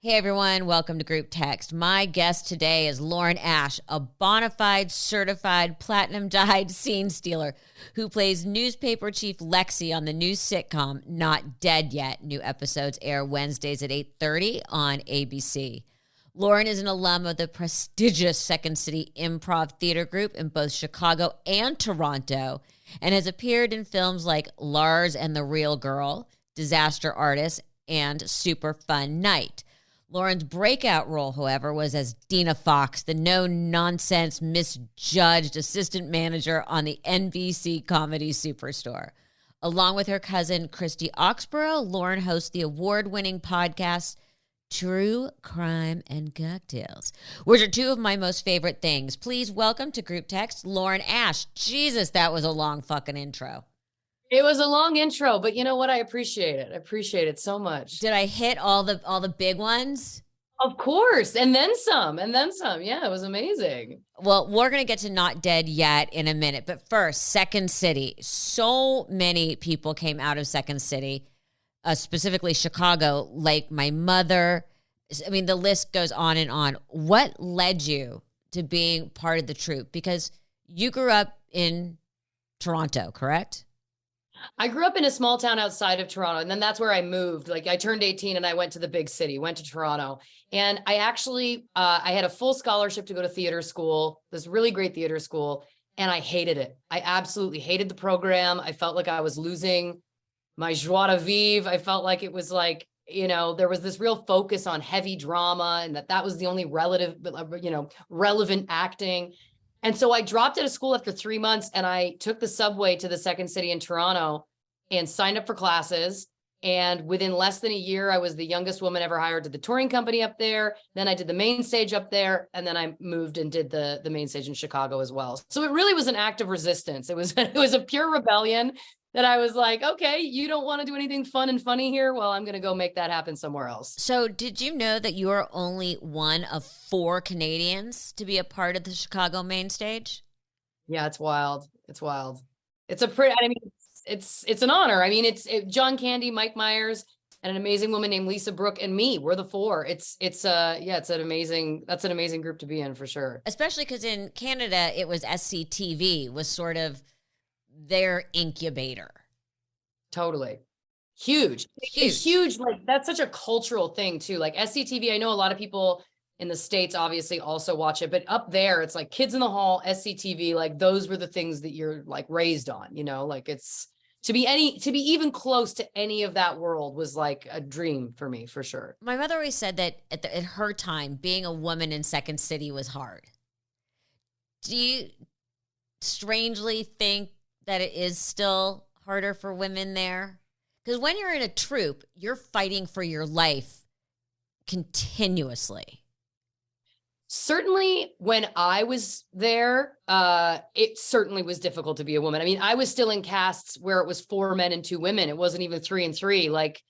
Hey everyone, welcome to Group Text. My guest today is Lauren Ash, a bona fide, certified, platinum-dyed scene stealer who plays newspaper chief Lexi on the new sitcom Not Dead Yet. New episodes air Wednesdays at 8:30 on ABC. Lauren is an alum of the prestigious Second City Improv Theater Group in both Chicago and Toronto, and has appeared in films like Lars and the Real Girl, Disaster Artist, and Super Fun Night. Lauren's breakout role, however, was as Dina Fox, the no-nonsense, misjudged assistant manager on the NBC comedy Superstore. Along with her cousin, Christy Oxborough, Lauren hosts the award-winning podcast True Crime and Cocktails, which are two of my most favorite things. Please welcome to Group Text, Lauren Ash. Jesus, that was a long fucking intro. It was a long intro, but you know what? I appreciate it. I appreciate it so much. Did I hit all the big ones? Of course. And then some, Yeah, it was amazing. Well, we're going to get to Not Dead Yet in a minute. But first, Second City. So many people came out of Second City, specifically Chicago, like my mother. I mean, the list goes on and on. What led you to being part of the troupe? Because you grew up in Toronto, correct? I grew up in a small town outside of Toronto, and then that's where I moved. Like I turned 18 and I went to the big city, went to Toronto. And I actually, I had a full scholarship to go to theater school, this really great theater school, and I hated it. I absolutely hated the program. I felt like I was losing my joie de vivre. I felt like it was like, you know, there was this real focus on heavy drama and that was the only relevant acting. And so I dropped out of school after 3 months and I took the subway to the Second City in Toronto and signed up for classes. And within less than a year, I was the youngest woman ever hired to the touring company up there. Then I did the main stage up there. And then I moved and did the main stage in Chicago as well. So it really was an act of resistance. It was a pure rebellion that I was like, okay, you don't want to do anything fun and funny here? Well, I'm going to go make that happen somewhere else. So did you know that you are only one of 4 Canadians to be a part of the Chicago main stage? Yeah, it's wild. It's wild. It's an honor. I mean, it's John Candy, Mike Myers, and an amazing woman named Lisa Brooke and me. We're the 4. That's an amazing group to be in for sure. Especially because in Canada, it was SCTV was sort of their incubator. Totally. Huge. Like that's such a cultural thing too. Like SCTV, I know a lot of people in the States obviously also watch it, but up there it's like Kids in the Hall, SCTV, like those were the things that you're like raised on, you know, like it's to be even close to any of that world was like a dream for me for sure. My mother always said that at her time, being a woman in Second City was hard. Do you strangely think that it is still harder for women there? Because when you're in a troupe, you're fighting for your life continuously. Certainly when I was there, it certainly was difficult to be a woman. I mean, I was still in casts where it was 4 men and 2 women. It wasn't even 3 and 3. Like,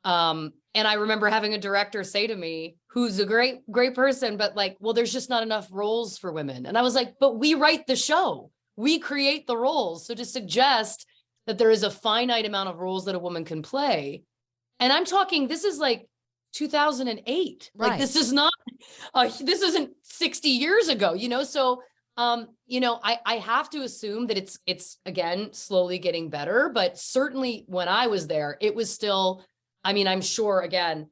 and I remember having a director say to me, who's a great person, but like, well, there's just not enough roles for women. And I was like, but we write the show. We create the roles. So to suggest that there is a finite amount of roles that a woman can play. And I'm talking, this is like 2008. Right. Like this is not, this isn't 60 years ago, you know? So, I have to assume that it's again, slowly getting better, but certainly when I was there, it was still, I mean, I'm sure again,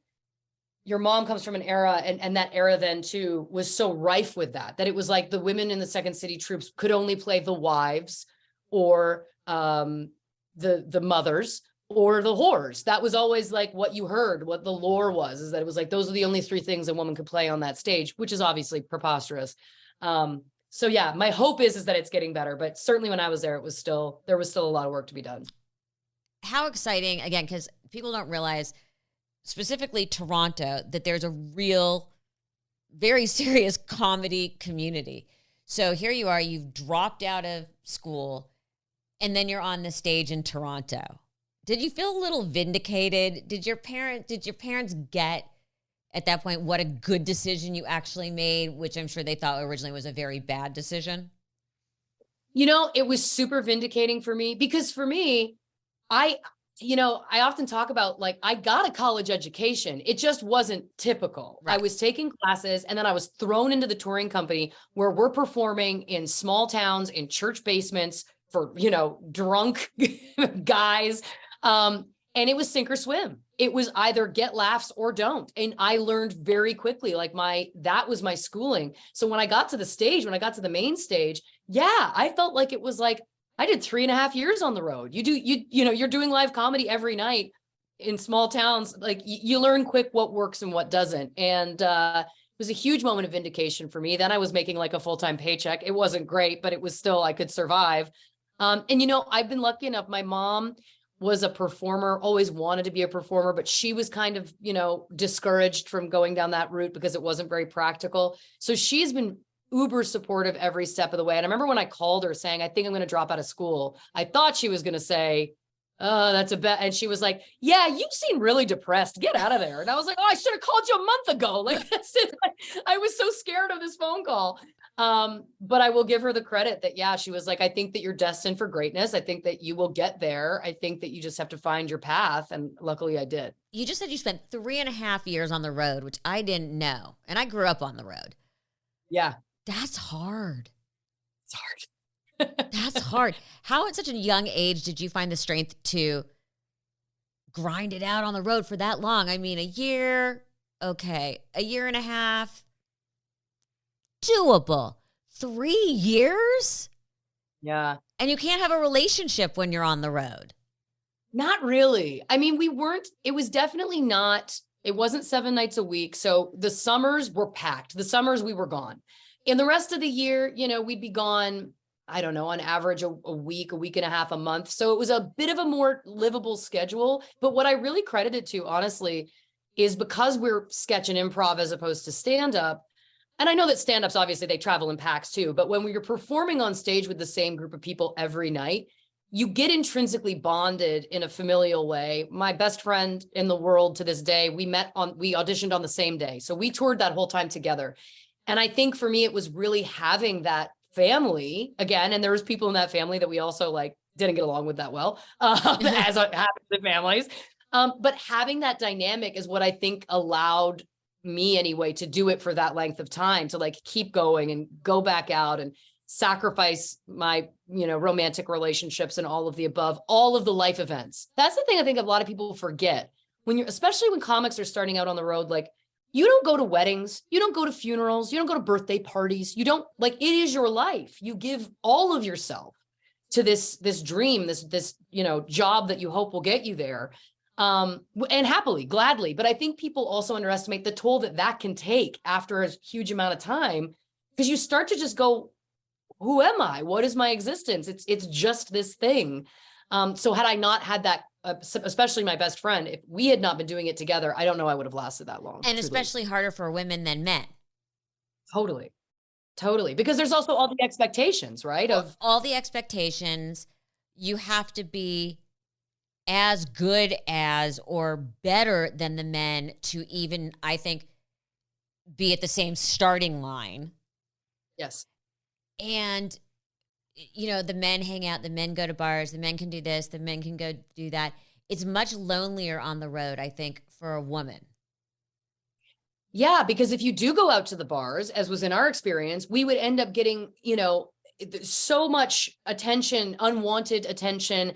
your mom comes from an era and that era then too was so rife with that it was like the women in the Second City troops could only play the wives or the mothers or the whores. That was always like what you heard, what the lore was, is that it was like, those are the only 3 things a woman could play on that stage, which is obviously preposterous. So yeah, my hope is that it's getting better, but certainly when I was there, there was still a lot of work to be done. How exciting, again, because people don't realize, specifically Toronto, that there's a real, very serious comedy community. So here you are, you've dropped out of school, and then you're on the stage in Toronto. Did you feel a little vindicated? Did your parents get at that point what a good decision you actually made, which I'm sure they thought originally was a very bad decision? You know, it was super vindicating for me because for me, I often talk about like, I got a college education. It just wasn't typical. Right. I was taking classes and then I was thrown into the touring company where we're performing in small towns, in church basements for, drunk guys. And it was sink or swim. It was either get laughs or don't. And I learned very quickly, like that was my schooling. So when I got to the stage, when I got to the main stage, yeah, I felt like it was like, I did 3.5 years on the road. You're doing live comedy every night in small towns. Like you learn quick what works and what doesn't. And it was a huge moment of vindication for me. Then I was making like a full-time paycheck. It wasn't great, but it was still, I could survive. And I've been lucky enough. My mom was a performer, always wanted to be a performer, but she was kind of, discouraged from going down that route because it wasn't very practical. So she's been uber supportive every step of the way. And I remember when I called her saying, I think I'm going to drop out of school, I thought she was going to say, oh, that's a bet. And she was like, yeah, you seem really depressed. Get out of there. And I was like, oh, I should have called you a month ago. Like, I was so scared of this phone call. But I will give her the credit that, yeah, she was like, I think that you're destined for greatness. I think that you will get there. I think that you just have to find your path. And luckily I did. You just said you spent 3.5 years on the road, which I didn't know. And I grew up on the road. Yeah. That's hard. It's hard. That's hard. How at such a young age did you find the strength to grind it out on the road for that long? I mean, a year, okay. A year and a half, doable. 3 years? Yeah. And you can't have a relationship when you're on the road. Not really. I mean, it was definitely not, it wasn't 7 nights a week. So the summers were packed. The summers we were gone. In the rest of the year, we'd be gone, I don't know, on average a week and a half, a month. So it was a bit of a more livable schedule. But what I really credited to, honestly, is because we're sketch and improv as opposed to stand-up. And I know that stand-ups, obviously, they travel in packs too. But when you're performing on stage with the same group of people every night, you get intrinsically bonded in a familial way. My best friend in the world to this day, we auditioned on the same day. So we toured that whole time together. And I think for me, it was really having that family again. And there was people in that family that we also like didn't get along with that well, as it happens in families. But having that dynamic is what I think allowed me anyway to do it for that length of time, to like keep going and go back out and sacrifice my, romantic relationships and all of the above, all of the life events. That's the thing I think a lot of people forget especially when comics are starting out on the road. Like, you don't go to weddings, you don't go to funerals, you don't go to birthday parties. You don't, like, it is your life. You give all of yourself to this dream, this job that you hope will get you there. And happily, gladly. But I think people also underestimate the toll that can take after a huge amount of time, because you start to just go, who am I? What is my existence? It's just this thing. So had I not had that, especially my best friend, if we had not been doing it together, I don't know I would have lasted that long. And especially harder for women than men. Totally. Because there's also all the expectations, right? Of all the expectations, you have to be as good as or better than the men to even, I think, be at the same starting line. Yes. And, the men hang out, the men go to bars, the men can do this, the men can go do that. It's much lonelier on the road, I think, for a woman. Yeah, because if you do go out to the bars, as was in our experience, we would end up getting, so much attention, unwanted attention.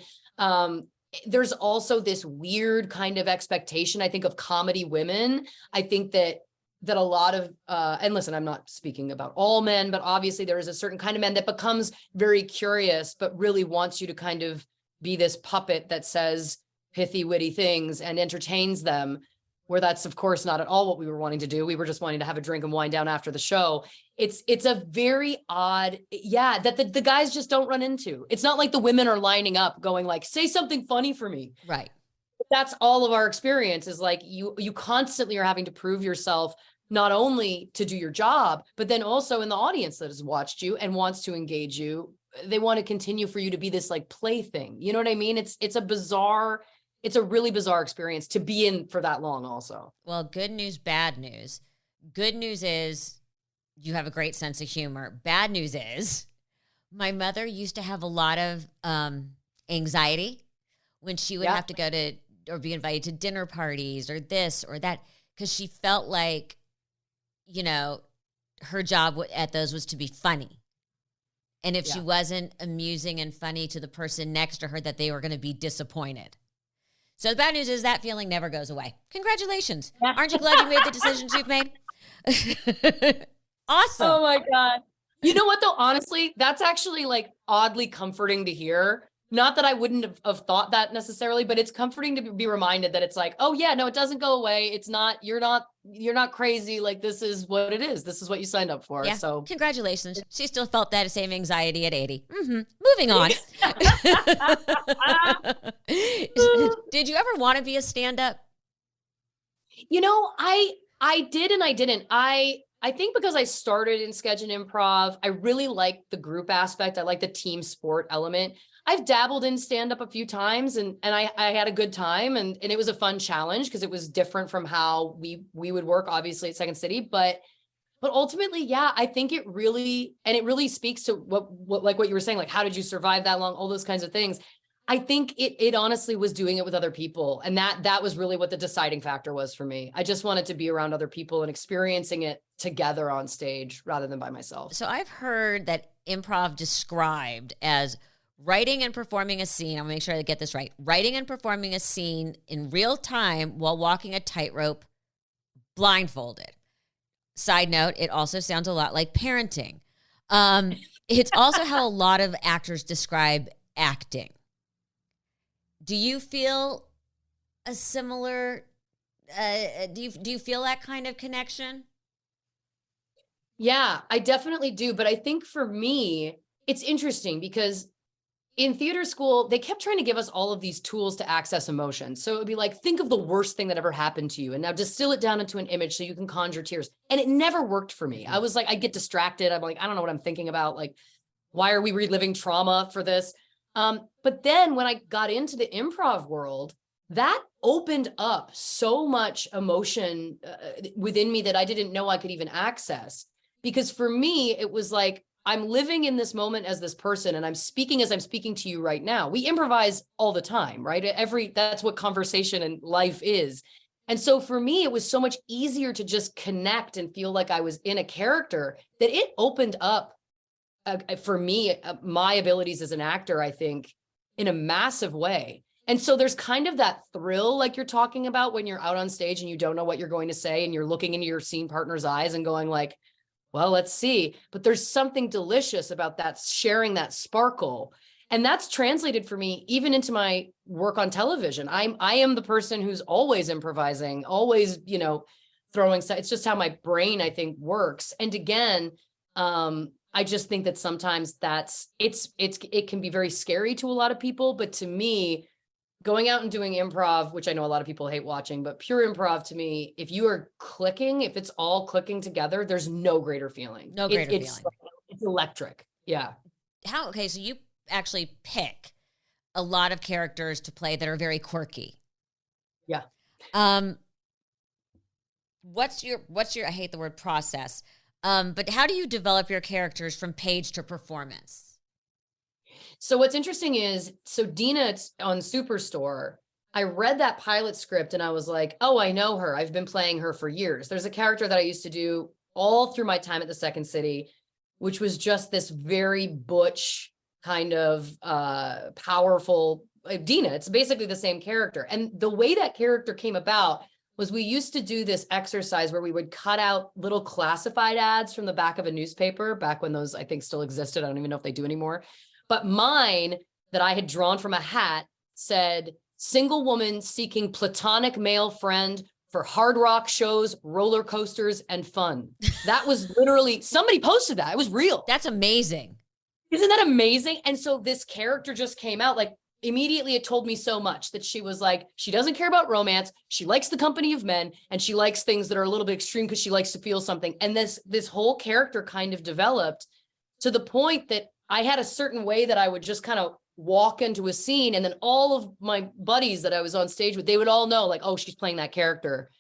There's also this weird kind of expectation, I think, of comedy women. I think that a lot of, and listen, I'm not speaking about all men, but obviously there is a certain kind of man that becomes very curious, but really wants you to kind of be this puppet that says pithy, witty things and entertains them, where that's, of course, not at all what we were wanting to do. We were just wanting to have a drink and wind down after the show. It's a very odd, that the guys just don't run into. It's not like the women are lining up going like, say something funny for me. Right. That's all of our experience, is like you constantly are having to prove yourself, not only to do your job, but then also in the audience that has watched you and wants to engage you. They want to continue for you to be this like plaything. You know what I mean? It's a really bizarre experience to be in for that long also. Well, good news, bad news. Good news is you have a great sense of humor. Bad news is my mother used to have a lot of anxiety when she would have to go to or be invited to dinner parties or this or that, because she felt like, you know, her job at those was to be funny. And if she wasn't amusing and funny to the person next to her, that they were going to be disappointed. So the bad news is that feeling never goes away. Congratulations. Yeah. Aren't you glad you made the decisions you've made? Awesome. Oh my God. You know what though? Honestly, that's actually like oddly comforting to hear. Not that I wouldn't have thought that necessarily, but it's comforting to be reminded that it's like, oh yeah, no, it doesn't go away. It's not, you're not crazy. Like, this is what it is. This is what you signed up for. Yeah. So congratulations. She still felt that same anxiety at 80. Moving on. Did you ever want to be a stand-up? You know, I did and I didn't. I think because I started in sketch and improv, I really liked the group aspect. I like the team sport element. I've dabbled in stand-up a few times and I had a good time and it was a fun challenge because it was different from how we would work, obviously, at Second City. But ultimately, yeah, I think it really speaks to what like what you were saying, like, how did you survive that long? All those kinds of things. I think it honestly was doing it with other people. And that was really what the deciding factor was for me. I just wanted to be around other people and experiencing it together on stage rather than by myself. So I've heard that improv described as writing and performing a scene. I'll make sure I get this right. Writing and performing a scene in real time while walking a tightrope blindfolded. Side note, it also sounds a lot like parenting. It's also how a lot of actors describe acting. Do you feel a similar, do you feel that kind of connection? Yeah, I definitely do. But I think for me, it's interesting because in theater school, they kept trying to give us all of these tools to access emotion. So it would be like, think of the worst thing that ever happened to you and now distill it down into an image so you can conjure tears. And it never worked for me. I was like, I get distracted. I'm like, I don't know what I'm thinking about. Like, why are we reliving trauma for this? But then when I got into the improv world, that opened up so much emotion within me that I didn't know I could even access. Because for me, it was like, I'm living in this moment as this person and I'm speaking as I'm speaking to you right now. We improvise all the time, right? That's what conversation and life is. And so for me, it was so much easier to just connect and feel like I was in a character that it opened up for me, my abilities as an actor, I think, in a massive way. And so there's kind of that thrill like you're talking about when you're out on stage and you don't know what you're going to say and you're looking into your scene partner's eyes and going like, well, let's see. But there's something delicious about that, sharing that sparkle. And that's translated for me even into my work on television. I am the person who's always improvising, always, throwing stuff. It's just how my brain, I think, works. And again, I just think that sometimes it can be very scary to a lot of people. But to me, going out and doing improv, which I know a lot of people hate watching, but pure improv to me, if you are clicking, if it's all clicking together, there's no greater feeling. No greater feeling. It's electric. Yeah. Okay, so you actually pick a lot of characters to play that are very quirky. Yeah. What's your I hate the word process, but how do you develop your characters from page to performance? So what's interesting is, Dina on Superstore, I read that pilot script and I was like, oh, I know her. I've been playing her for years. There's a character that I used to do all through my time at the Second City, which was just this very butch kind of powerful Dina. It's basically the same character. And the way that character came about was we used to do this exercise where we would cut out little classified ads from the back of a newspaper back when those, I think, still existed. I don't even know if they do anymore. But mine that I had drawn from a hat said, single woman seeking platonic male friend for hard rock shows, roller coasters, and fun. That was literally, somebody posted that. It was real. That's amazing. Isn't that amazing? And so this character just came out, like, immediately it told me so much that she was like, she doesn't care about romance. She likes the company of men and she likes things that are a little bit extreme because she likes to feel something. And this whole character kind of developed to the point that I had a certain way that I would just kind of walk into a scene. And then all of my buddies that I was on stage with, they would all know like, oh, she's playing that character.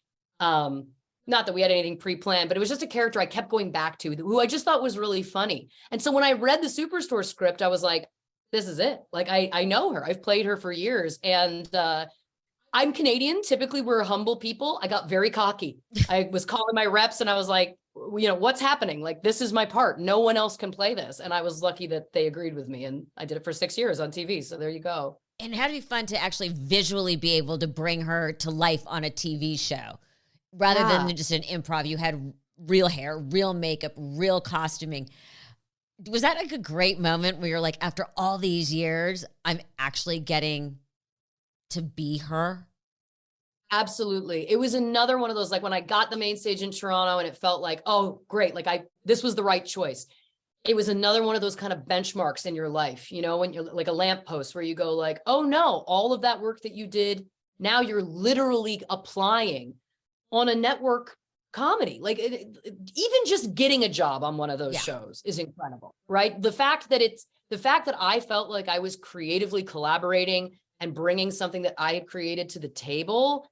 Not that we had anything pre-planned, but it was just a character I kept going back to who I just thought was really funny. And so when I read the Superstore script, I was like, this is it. Like, I know her, I've played her for years, and I'm Canadian. Typically we're humble people. I got very cocky. I was calling my reps and I was like, what's happening? Like, this is my part. No one else can play this. And I was lucky that they agreed with me, and I did it for 6 years on TV. So there you go. And how would it be fun to actually visually be able to bring her to life on a TV show rather than just an improv? You had real hair, real makeup, real costuming. Was that like a great moment where you're like, after all these years, I'm actually getting to be her? Absolutely. It was another one of those, like, when I got the main stage in Toronto and it felt like, oh, great. Like, this was the right choice. It was another one of those kind of benchmarks in your life, when you're like a lamppost where you go like, oh no, all of that work that you did, now you're literally applying on a network comedy. Like, even just getting a job on one of those shows is incredible, right? The fact that I felt like I was creatively collaborating and bringing something that I had created to the table,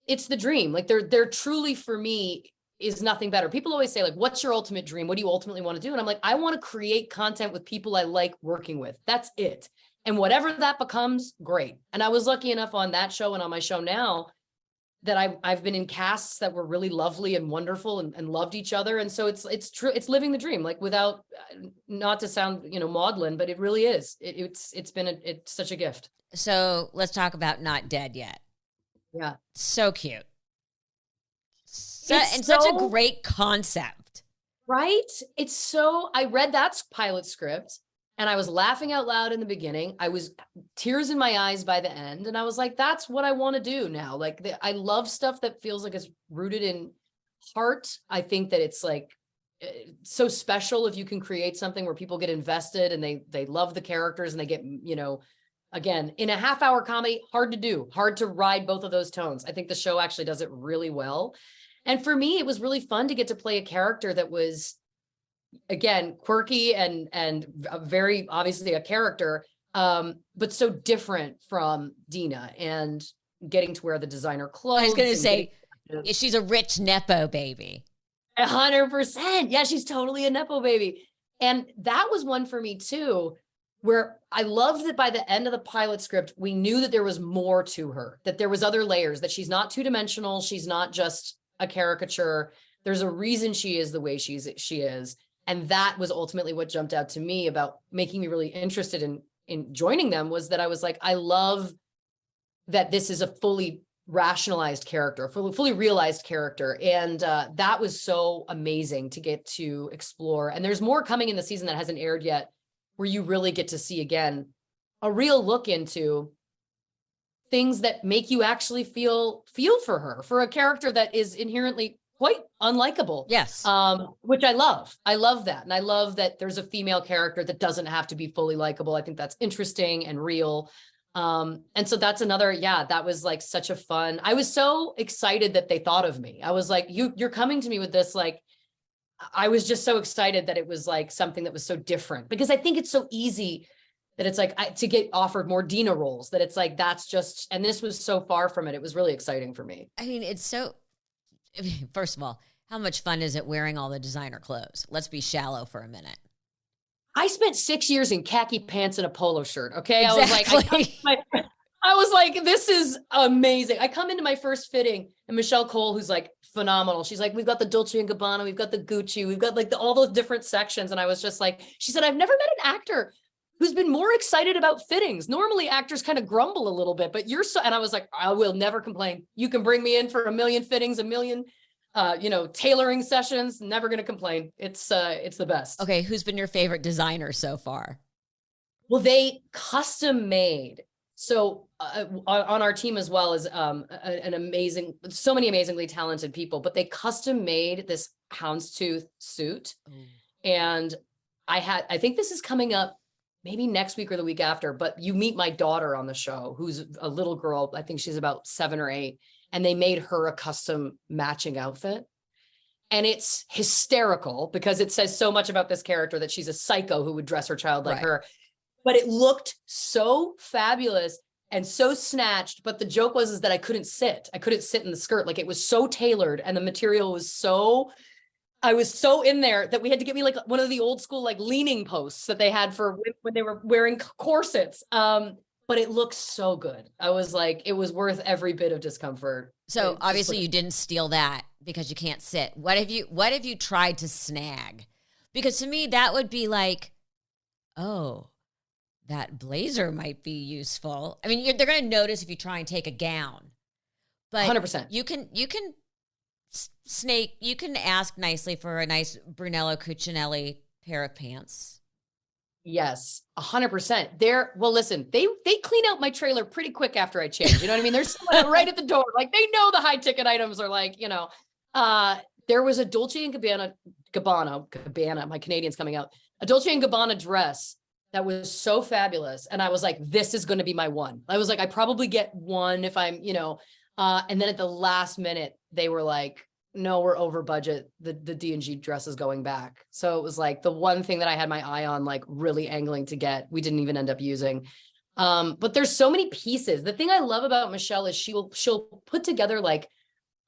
it's the dream. Like, they're truly, for me, is nothing better. People always say, like, what's your ultimate dream? What do you ultimately want to do? And I'm like, I want to create content with people I like working with. That's it. And whatever that becomes, great. And I was lucky enough on that show and on my show now that I've been in casts that were really lovely and wonderful and loved each other. And so it's true. It's living the dream, like, without, not to sound, maudlin, but it really is. It's such a gift. So let's talk about Not Dead Yet. Yeah. So cute. Such a great concept. Right? I read that pilot script and I was laughing out loud in the beginning. I was tears in my eyes by the end. And I was like, that's what I want to do now. Like, I love stuff that feels like it's rooted in heart. I think that it's like so special if you can create something where people get invested and they love the characters and they get, again, in a half-hour comedy, hard to do, hard to ride both of those tones. I think the show actually does it really well. And for me, it was really fun to get to play a character that was, again, quirky and very obviously a character, but so different from Dina, and getting to wear the designer clothes. I was going to say, she's a rich Nepo baby. 100%. Yeah, she's totally a Nepo baby. And that was one for me too, where I loved that by the end of the pilot script, we knew that there was more to her, that there was other layers, that she's not two-dimensional. She's not just a caricature. There's a reason she is the way she is. And that was ultimately what jumped out to me about making me really interested in joining them, was that I was like, I love that this is a fully rationalized character, fully realized character. And that was so amazing to get to explore. And there's more coming in the season that hasn't aired yet, where you really get to see, again, a real look into things that make you actually feel for her, for a character that is inherently quite unlikable. Yes. Which I love. I love that. And I love that there's a female character that doesn't have to be fully likable. I think that's interesting and real. And so that's another, that was like such a fun, I was so excited that they thought of me. I was like, you're coming to me with this, like, I was just so excited that it was like something that was so different, because I think it's so easy that it's like to get offered more Dina roles, that it's like, that's just, and this was so far from it. It was really exciting for me. I mean, first of all, how much fun is it wearing all the designer clothes? Let's be shallow for a minute. I spent 6 years in khaki pants and a polo shirt. Okay. Exactly. I was like, this is amazing. I come into my first fitting and Michelle Cole, who's like phenomenal. She's like, we've got the Dolce & Gabbana, we've got the Gucci, we've got like all those different sections. And I was just like, she said, I've never met an actor who's been more excited about fittings. Normally actors kind of grumble a little bit, but you're so, and I was like, I will never complain. You can bring me in for 1 million fittings, 1 million, tailoring sessions, never going to complain. It's the best. Okay. Who's been your favorite designer so far? Well, they custom made. So on our team as well as so many amazingly talented people, but they custom made this houndstooth suit. And I think this is coming up maybe next week or the week after, but you meet my daughter on the show, who's a little girl. I think she's about 7 or 8, and they made her a custom matching outfit. And it's hysterical because it says so much about this character that she's a psycho who would dress her child like her. But it looked so fabulous and so snatched. But the joke was that I couldn't sit in the skirt. Like, it was so tailored and the material was so I was so in there that we had to get me like one of the old school like leaning posts that they had for when they were wearing corsets. But it looks so good. I was like, it was worth every bit of discomfort. So obviously you didn't steal that because you can't sit. What have you tried to snag? Because to me, that would be like, oh, that blazer might be useful. I mean, they're going to notice if you try and take a gown. But 100%. You can snake. You can ask nicely for a nice Brunello Cucinelli pair of pants. Yes, 100%. Well, listen, they clean out my trailer pretty quick after I change. You know what I mean? They're someone right at the door. Like they know the high ticket items are like, there was a Dolce and Gabbana, my Canadian's coming out, a Dolce and Gabbana dress that was so fabulous. And I was like, this is going to be my one. I was like, I probably get one if I'm, and then at the last minute, they were like, no, we're over budget. The D&G dress is going back. So it was like the one thing that I had my eye on, like really angling to get, we didn't even end up using. But there's so many pieces. The thing I love about Michelle is she'll put together like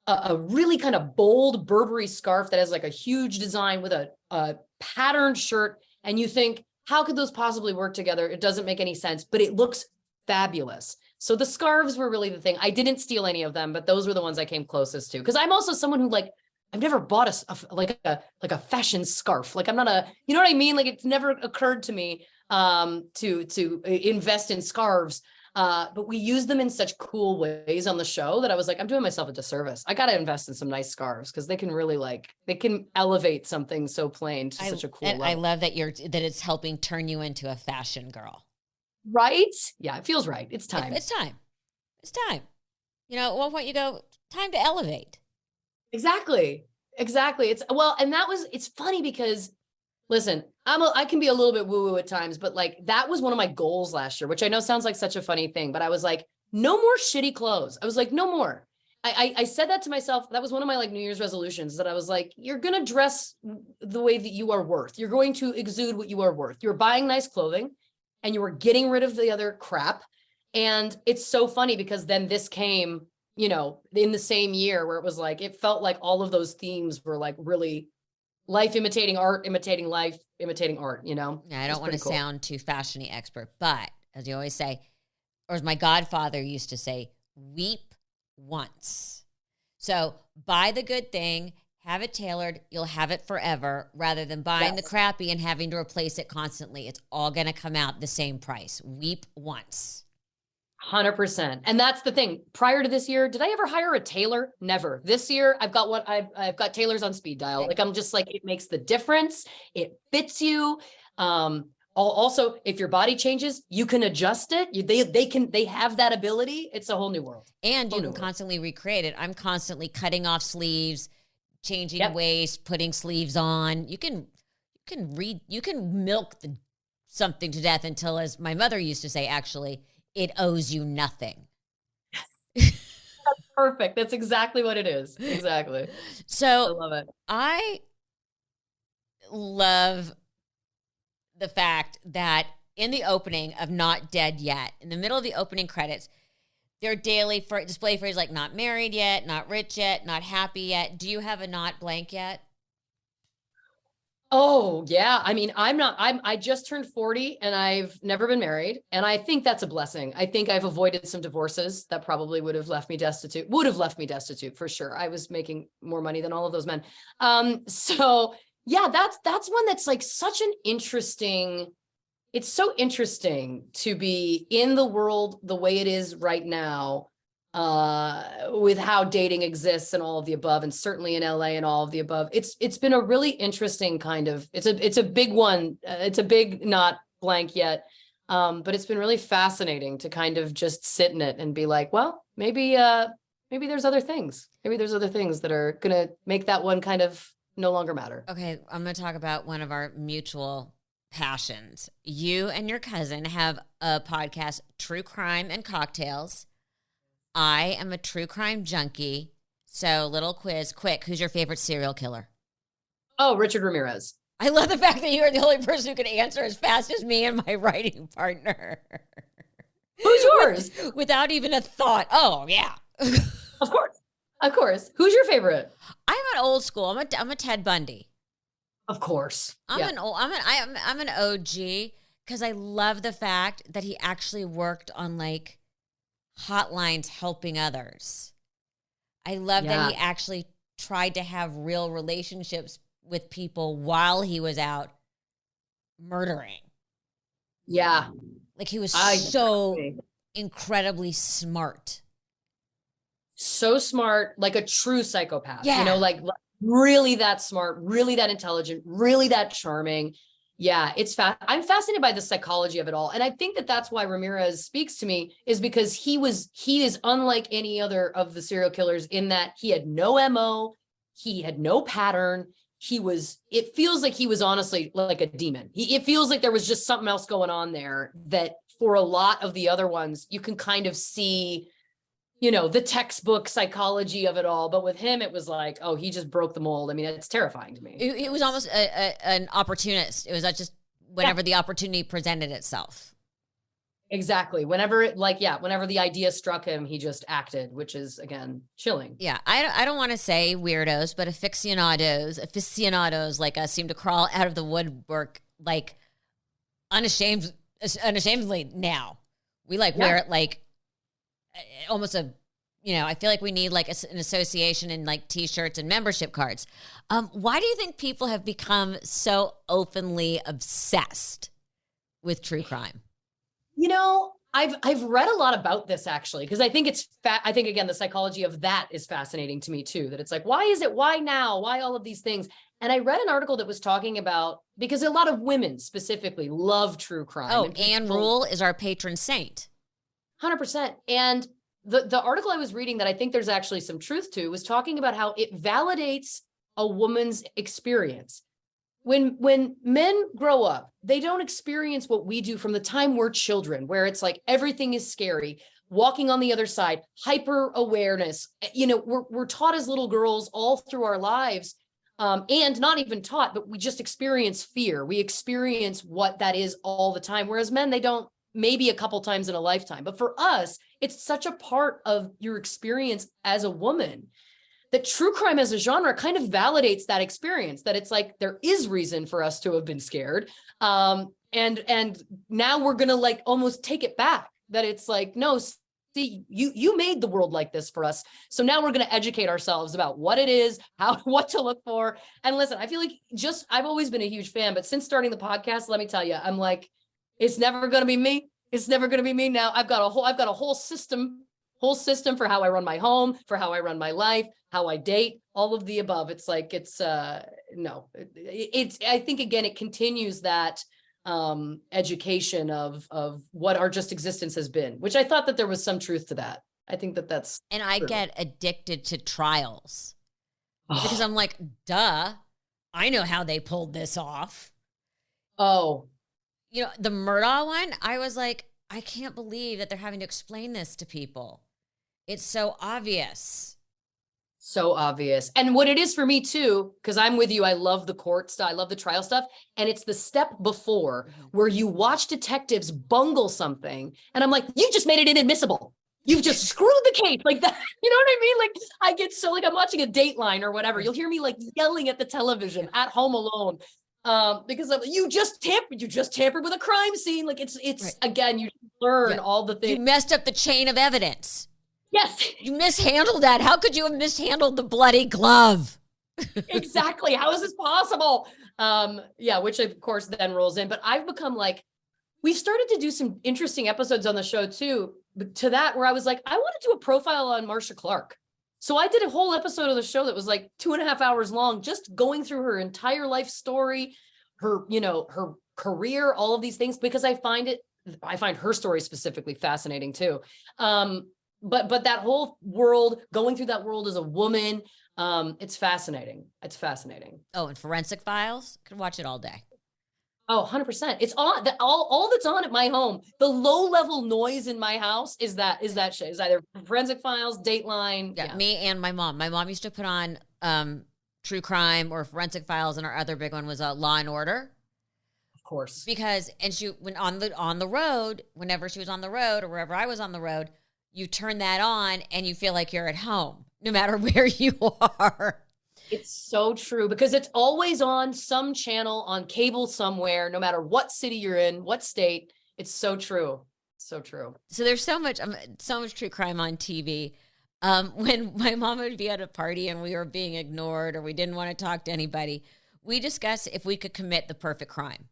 a really kind of bold Burberry scarf that has like a huge design with a patterned shirt. And you think, how could those possibly work together? It doesn't make any sense, but it looks fabulous. So the scarves were really the thing. I didn't steal any of them, but those were the ones I came closest to. Because I'm also someone who like, I've never bought a fashion scarf. Like I'm not you know what I mean? Like it's never occurred to me to invest in scarves. But we use them in such cool ways on the show that I was like, I'm doing myself a disservice. I got to invest in some nice scarves because they can really they can elevate something so plain to such a cool level. I love that it's helping turn you into a fashion girl. Right? Yeah, it feels right. It's time. It's time. At one point you go, time to elevate. Exactly. It's funny because listen, I can be a little bit woo-woo at times, but like that was one of my goals last year, which I know sounds like such a funny thing, but I was like, no more shitty clothes. I was like, no more. I said that to myself. That was one of my like New Year's resolutions that I was like, you're going to dress the way that you are worth. You're going to exude what you are worth. You're buying nice clothing and you were getting rid of the other crap. And it's so funny because then this came, in the same year where it was like, it felt like all of those themes were like really life imitating art, imitating life, imitating art, Yeah, I don't want to sound too fashion-y expert, but as you always say, or as my godfather used to say, weep once. So buy the good thing, have it tailored, you'll have it forever, rather than buying the crappy and having to replace it constantly. It's all going to come out the same price. Weep once. 100%. And that's the thing. Prior to this year, did I ever hire a tailor? Never. This year, I've got tailors on speed dial. Like I'm just like, it makes the difference. It fits you. Also, if your body changes, you can adjust it. They have that ability. It's a whole new world. And you can constantly recreate it. I'm constantly cutting off sleeves, changing waist, putting sleeves on. You can milk something to death until, as my mother used to say, actually, it owes you nothing. That's perfect. That's exactly what it is. Exactly. So I love it. I love the fact that in the opening of Not Dead Yet, in the middle of the opening credits, their daily display phrase like not married yet, not rich yet, not happy yet. Do you have a not blank yet? Oh yeah. I mean, I just turned 40 and I've never been married. And I think that's a blessing. I think I've avoided some divorces that probably would have left me destitute for sure. I was making more money than all of those men. So yeah, that's one that's like such an interesting, it's so interesting to be in the world the way it is right now, with how dating exists and all of the above, and certainly in LA and all of the above. It's been a really interesting kind of, it's a big one. It's a big not blank yet. But it's been really fascinating to kind of just sit in it and be like, well, maybe there's other things. Maybe there's other things that are going to make that one kind of no longer matter. Okay. I'm going to talk about one of our mutual passions. You and your cousin have a podcast, True Crime and Cocktails. I am a true crime junkie. So little quiz, quick. Who's your favorite serial killer? Oh, Richard Ramirez. I love the fact that you are the only person who can answer as fast as me and my writing partner. Who's yours? Without even a thought. Oh, yeah. Of course. Of course. Who's your favorite? I'm an old school. I'm a Ted Bundy. Of course. I'm an OG because I love the fact that he actually worked on like hotlines helping others. I love that he actually tried to have real relationships with people while he was out murdering. Yeah. Like he was so incredibly smart. So smart, like a true psychopath. Yeah. You know, like really that smart, really that intelligent, really that charming. Yeah, I'm fascinated by the psychology of it all. And I think that that's why Ramirez speaks to me, is because he is unlike any other of the serial killers in that he had no MO, he had no pattern. It feels like he was honestly like a demon. It feels like there was just something else going on there that for a lot of the other ones, you can kind of see, you know, the textbook psychology of it all. But with him, it was like, oh, he just broke the mold. I mean, it's terrifying to me. It was almost an opportunist. It was just whenever the opportunity presented itself. Exactly. Whenever the idea struck him, he just acted, which is, again, chilling. Yeah. I don't want to say weirdos, but aficionados like us seem to crawl out of the woodwork like unashamedly now. We wear it like almost I feel like we need like an association and like t-shirts and membership cards. Why do you think people have become so openly obsessed with true crime? You know, I've read a lot about this actually, because I think I think again, the psychology of that is fascinating to me too, that it's like, why now? Why all of these things? And I read an article that was talking about, because a lot of women specifically love true crime. Oh, Anne Rule is our patron saint. 100%. And the article I was reading that I think there's actually some truth to was talking about how it validates a woman's experience. When men grow up, they don't experience what we do from the time we're children, where it's like everything is scary, walking on the other side, hyper awareness. You know, we're taught as little girls all through our lives, and not even taught, but we just experience fear. We experience what that is all the time. Whereas men, they don't, maybe a couple times in a lifetime. But for us, it's such a part of your experience as a woman that true crime as a genre kind of validates that experience, that it's like, there is reason for us to have been scared. And now we're going to like almost take it back, that it's like, no, see, you made the world like this for us. So now we're going to educate ourselves about what it is, what to look for. And listen, I feel like I've always been a huge fan, but since starting the podcast, let me tell you, I'm like, it's never going to be me. It's never going to be me now. I've got a whole system for how I run my home, for how I run my life, how I date, all of the above. It's like, no, I think again, it continues that education of what our just existence has been, which I thought that there was some truth to that. I think that's and I get addicted to trials because I'm like, duh, I know how they pulled this off. Oh, you know, the Murdaugh one, I was like, I can't believe that they're having to explain this to people. It's so obvious. So obvious. And what it is for me too, because I'm with you, I love the court stuff, I love the trial stuff. And it's the step before where you watch detectives bungle something. And I'm like, you just made it inadmissible. You've just screwed the case like that. You know what I mean? Like I get so like I'm watching a Dateline or whatever. You'll hear me like yelling at the television at home alone. Because you just tampered with a crime scene. Like it's right. Again, you learn all the things. You messed up the chain of evidence. Yes. You mishandled that. How could you have mishandled the bloody glove? Exactly. How is this possible? Which of course then rolls in. But I've become like, we've started to do some interesting episodes on the show too, to that where I was like, I want to do a profile on Marcia Clark. So I did a whole episode of the show that was like 2.5 hours long, just going through her entire life story, her career, all of these things, because I find her story specifically fascinating too. But that whole world, going through that world as a woman, it's fascinating. It's fascinating. Oh, and Forensic Files, could watch it all day. Oh, 100%. It's on all that's on at my home. The low level noise in my house is that shit. It's either Forensic Files, Dateline. Yeah, me and my mom. My mom used to put on True Crime or Forensic Files, and our other big one was Law and Order. Of course. Because when on the road, whenever she was on the road or wherever I was on the road, you turn that on and you feel like you're at home. no matter where you are. It's so true because it's always on some channel on cable somewhere, no matter what city you're in, what state. It's so true. So true. So there's so much true crime on TV. When my mom would be at a party and we were being ignored or we didn't want to talk to anybody, we discussed if we could commit the perfect crime.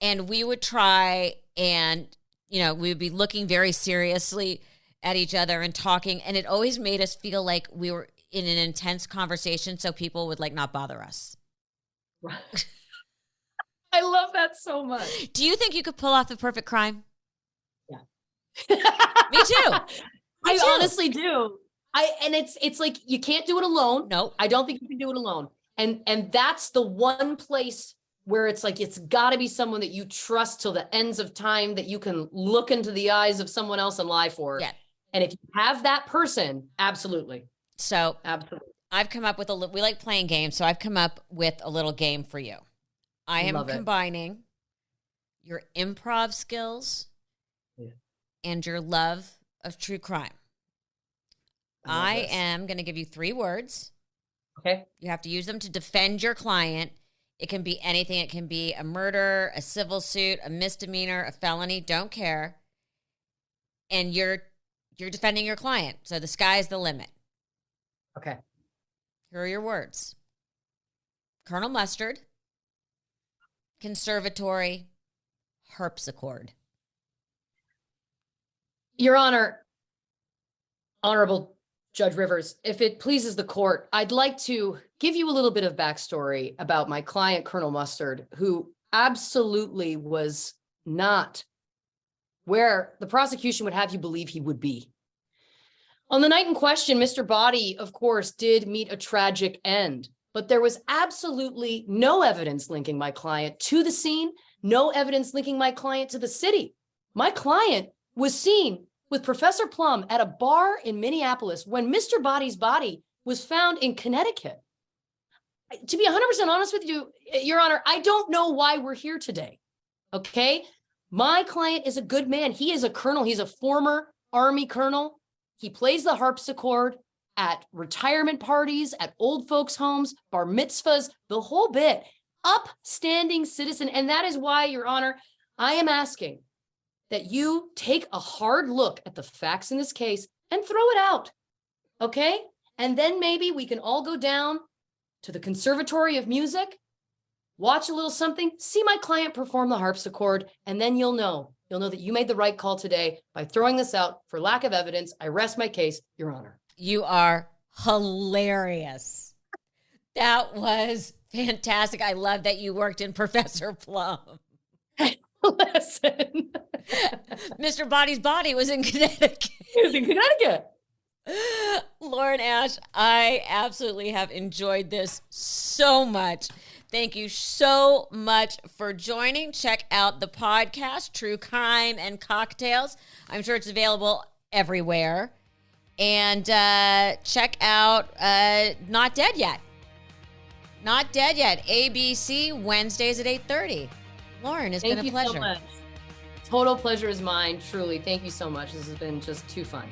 And we would try and, we would be looking very seriously at each other and talking. And it always made us feel like we were in an intense conversation so people would not bother us. Right. I love that so much. Do you think you could pull off the perfect crime? Yeah. Me too. I honestly do. And it's like you can't do it alone. No. I don't think you can do it alone. And that's the one place where it's like it's got to be someone that you trust till the ends of time, that you can look into the eyes of someone else and lie for. Yeah. And if you have that person, absolutely. So absolutely. I've come up with we like playing games, so I've come up with a little game for you. I am combining your improv skills and your love of true crime. I am going to give you 3 words. Okay. You have to use them to defend your client. It can be anything. It can be a murder, a civil suit, a misdemeanor, a felony. Don't care. And you're defending your client. So the sky's the limit. Okay. Here are your words. Colonel Mustard, conservatory, harpsichord. Your Honor, Honorable Judge Rivers, if it pleases the court, I'd like to give you a little bit of backstory about my client, Colonel Mustard, who absolutely was not where the prosecution would have you believe he would be. On the night in question, Mr. Body, of course, did meet a tragic end, but there was absolutely no evidence linking my client to the scene, no evidence linking my client to the city. My client was seen with Professor Plum at a bar in Minneapolis when Mr. Body's body was found in Connecticut. To be 100% honest with you, Your Honor, I don't know why we're here today, okay? My client is a good man. He is a colonel. He's a former Army colonel. He plays the harpsichord at retirement parties, at old folks' homes, bar mitzvahs, the whole bit. Upstanding citizen. And that is why, Your Honor, I am asking that you take a hard look at the facts in this case and throw it out, okay? And then maybe we can all go down to the Conservatory of Music, watch a little something, see my client perform the harpsichord, and then you'll know that you made the right call today by throwing this out for lack of evidence. I rest my case, Your Honor. You are hilarious. That was fantastic. I love that you worked in Professor Plum. Listen. Mr. Body's body was in Connecticut. He was in Connecticut. Lauren Ash, I absolutely have enjoyed this so much. Thank you so much for joining. Check out the podcast, True Crime and Cocktails. I'm sure it's available everywhere. And check out Not Dead Yet. Not Dead Yet. ABC, Wednesdays at 8:30. Lauren, it's been a pleasure. Thank you so much. Total pleasure is mine, truly. Thank you so much. This has been just too fun.